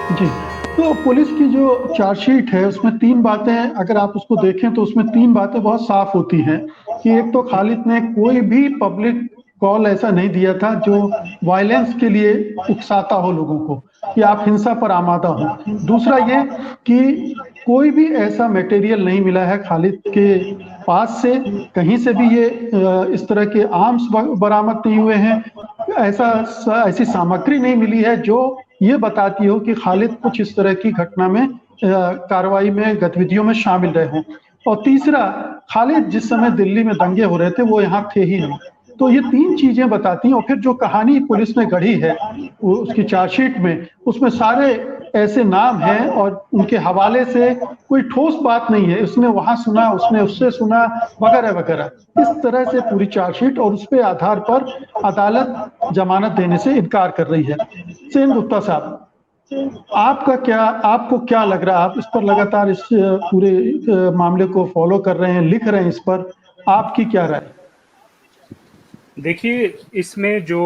जी, तो पुलिस की जो चार्जशीट है उसमें 3 बातें, अगर आप उसको देखें तो उसमें 3 बातें बहुत साफ होती हैं कि एक तो खालिद ने कोई भी पब्लिक कॉल ऐसा नहीं दिया था जो वायलेंस के लिए उकसाता हो लोगों को, कि आप हिंसा पर आमादा हो। दूसरा ये कि कोई भी ऐसा मटेरियल नहीं मिला है खालिद के पास से, कहीं से भी ये इस तरह के आर्म्स बरामद नहीं हुए हैं, ऐसी सामग्री नहीं मिली है जो ये बताती हो कि खालिद कुछ इस तरह की घटना में कार्रवाई में गतिविधियों में शामिल रहे हों। और तीसरा, खालिद जिस समय दिल्ली में दंगे हो रहे थे वो यहाँ थे ही नहीं। तो ये 3 चीजें बताती हैं, और फिर जो कहानी पुलिस ने गढ़ी है वो उसकी चार्जशीट में, उसमें सारे ऐसे नाम हैं और उनके हवाले से कोई ठोस बात नहीं है, उसने वहां सुना, उसने उससे सुना, वगैरह वगैरह। इस तरह से पूरी चार्जशीट, और उसके आधार पर अदालत जमानत देने से इनकार कर रही है। सेन गुप्ता साहब, आपको क्या लग रहा है? आप इस पर लगातार इस पूरे मामले को फॉलो कर रहे हैं, लिख रहे हैं इस पर, आपकी क्या राय? देखिए, इसमें जो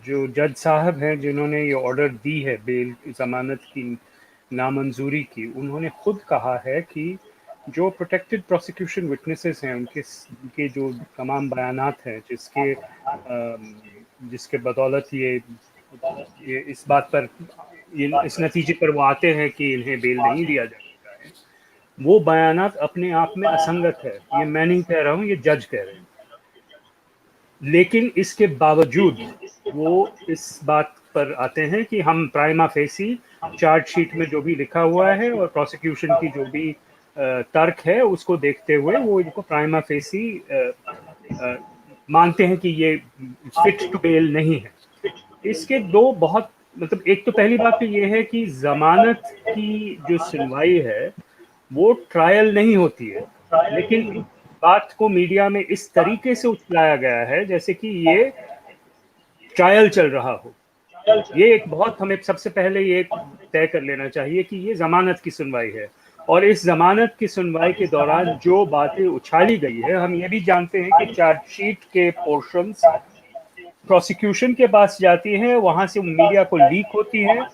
जो जज साहब हैं जिन्होंने ये ऑर्डर दी है बेल जमानत की नामंजूरी की, उन्होंने खुद कहा है कि जो प्रोटेक्टेड प्रोसिक्यूशन विटनेसेस हैं उनके जो तमाम बयानात हैं जिसके बदौलत ये इस बात पर इस नतीजे पर वो आते हैं कि इन्हें बेल नहीं दिया जा सकता है, वो बयानात अपने आप में असंगत है। ये मैं नहीं कह रहा हूँ, ये जज कह रहे हैं। लेकिन इसके बावजूद वो इस बात पर आते हैं कि हम प्राइमा फेसी चार्जशीट में जो भी लिखा हुआ है और प्रोसिक्यूशन की जो भी तर्क है उसको देखते हुए वो इनको प्राइमा फेसी मानते हैं कि ये फिट टू बेल नहीं है। इसके दो बहुत मतलब, एक तो पहली बात तो ये है कि जमानत की जो सुनवाई है वो ट्रायल नहीं होती है, लेकिन इस बात को मीडिया में इस तरीके से उछलाया गया है जैसे कि ये ट्रायल चल रहा हो। ये एक बहुत, हमें सबसे पहले ये तय कर लेना चाहिए कि ये जमानत की सुनवाई है, और इस जमानत की सुनवाई के दौरान जो बातें उछाली गई है, हम ये भी जानते हैं कि चार्जशीट के पोर्शंस प्रोसिक्यूशन के पास जाती हैं, वहां से मीडिया को लीक होती हैं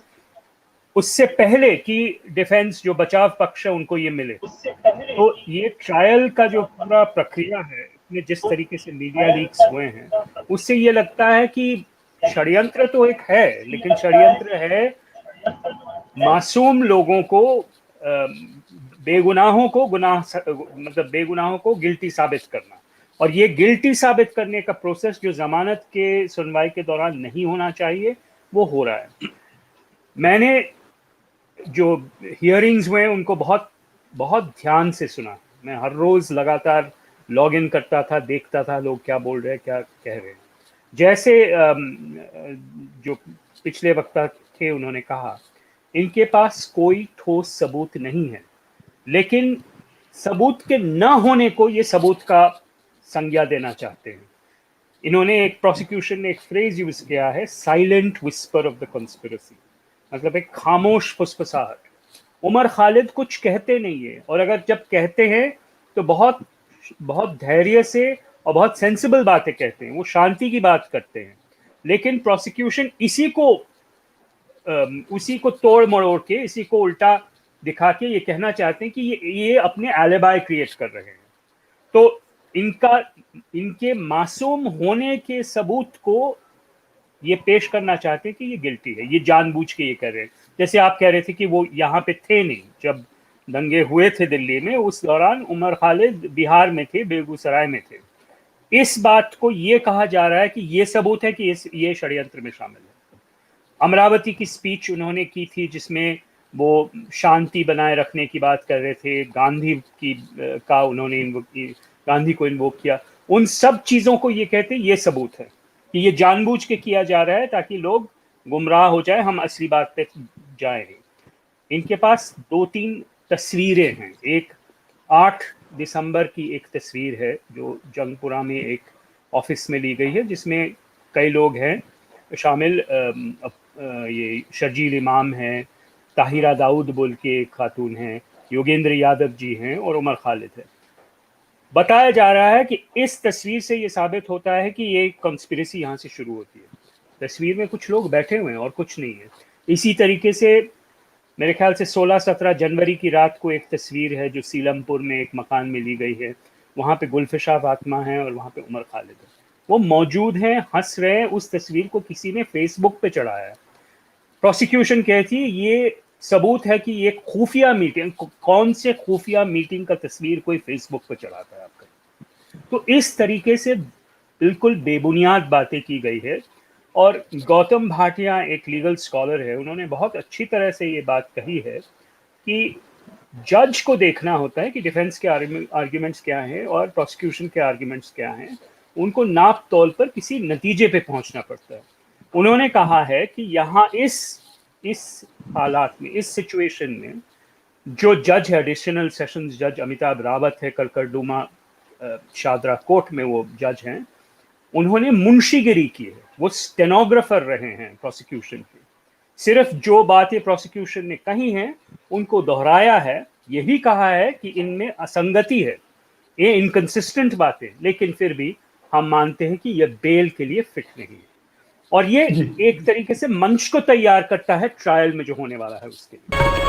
उससे पहले कि डिफेंस जो बचाव पक्ष है उनको ये मिले। तो ये ट्रायल का जो पूरा प्रक्रिया है, इसमें जिस तरीके से मीडिया लीक्स हुए हैं, उससे ये लगता है कि षड्यंत्र तो एक है, लेकिन षड्यंत्र है मासूम लोगों को, बेगुनाहों को गुनाह, मतलब बेगुनाहों को गिल्टी साबित करना। और ये गिल्टी साबित करने का प्रोसेस जो जमानत के सुनवाई के दौरान नहीं होना चाहिए, वो हो रहा है। मैंने जो हियरिंग्स हुए उनको बहुत बहुत ध्यान से सुना। मैं हर रोज लगातार लॉग इन करता था, देखता था लोग क्या बोल रहे हैं, क्या कह रहे हैं। जैसे जो पिछले वक्ता थे उन्होंने कहा, इनके पास कोई ठोस सबूत नहीं है, लेकिन सबूत के न होने को ये सबूत का संज्ञा देना चाहते हैं। इन्होंने एक प्रोसिक्यूशन ने एक फ्रेज यूज किया है, silent whisper of the conspiracy, मतलब एक खामोश फुसफुसाहट। उमर खालिद कुछ कहते नहीं है, और अगर जब कहते हैं तो बहुत बहुत धैर्य से और बहुत सेंसिबल बातें कहते हैं, वो शांति की बात करते हैं। लेकिन प्रोसिक्यूशन उसी को तोड़ मरोड़ के, इसी को उल्टा दिखा के ये कहना चाहते हैं कि ये अपने एलिबाई क्रिएट कर रहे हैं। तो इनका इनके मासूम होने के सबूत को ये पेश करना चाहते हैं कि ये गिल्टी है, ये जानबूझ के ये कर रहे हैं। जैसे आप कह रहे थे कि वो यहाँ पे थे नहीं जब दंगे हुए थे दिल्ली में, उस दौरान उमर खालिद बिहार में थे, बेगूसराय में थे। इस बात को ये कहा जा रहा है कि ये सबूत है कि ये षड्यंत्र में शामिल है। अमरावती की स्पीच उन्होंने की थी जिसमें वो शांति बनाए रखने की बात कर रहे थे, गांधी की का उन्होंने गांधी को इन्वोक किया। उन सब चीजों को ये कहते ये सबूत है कि ये जानबूझ के किया जा रहा है ताकि लोग गुमराह हो जाए, हम असली बात पे जाए। इनके पास 2-3 तस्वीरें हैं। एक 8 दिसंबर की एक तस्वीर है जो जंगपुरा में एक ऑफिस में ली गई है, जिसमें कई लोग हैं शामिल। ये शर्जील इमाम हैं, ताहिरा दाऊद बोल के एक खातून हैं, योगेंद्र यादव जी हैं और उमर खालिद है। बताया जा रहा है कि इस तस्वीर से ये साबित होता है कि ये कॉन्स्पिरेसी यहाँ से शुरू होती है। तस्वीर में कुछ लोग बैठे हुए हैं और कुछ नहीं है। इसी तरीके से मेरे ख्याल से 16-17 जनवरी की रात को एक तस्वीर है जो सीलमपुर में एक मकान में ली गई है। वहाँ पे गुलफिशा फातिमा है और वहाँ पे उमर खालिद है। वो मौजूद हैं, हंस रहे हैं। उस तस्वीर को किसी ने फेसबुक पे चढ़ाया है। प्रोसिक्यूशन कहती है ये सबूत है कि ये खुफिया मीटिंग, कौन से खुफिया मीटिंग का तस्वीर कोई फेसबुक पे चढ़ाता है आपका। तो इस तरीके से बिल्कुल बेबुनियाद बातें की गई है। और गौतम भाटिया एक लीगल स्कॉलर है, उन्होंने बहुत अच्छी तरह से ये बात कही है कि जज को देखना होता है कि डिफेंस के आर्ग्यूमेंट्स क्या हैं और प्रोसिक्यूशन के आर्ग्यूमेंट्स क्या हैं। उनको नाप तोल पर किसी नतीजे पे पहुंचना पड़ता है। उन्होंने कहा है कि यहाँ इस हालात में, इस सिचुएशन में जो जज है, एडिशनल सेशंस जज अमिताभ रावत है, करकरडुमा शादरा कोर्ट में वो जज हैं, उन्होंने मुंशीगिरी की है। वो स्टेनोग्राफर रहे हैं प्रोसिक्यूशन के। सिर्फ जो बातें प्रोसिक्यूशन ने कही हैं उनको दोहराया है, यही कहा है कि इनमें असंगति है, ये इनकंसिस्टेंट बातें, लेकिन फिर भी हम मानते हैं कि यह बेल के लिए फिट नहीं है। और ये एक तरीके से मंच को तैयार करता है ट्रायल में जो होने वाला है उसके लिए।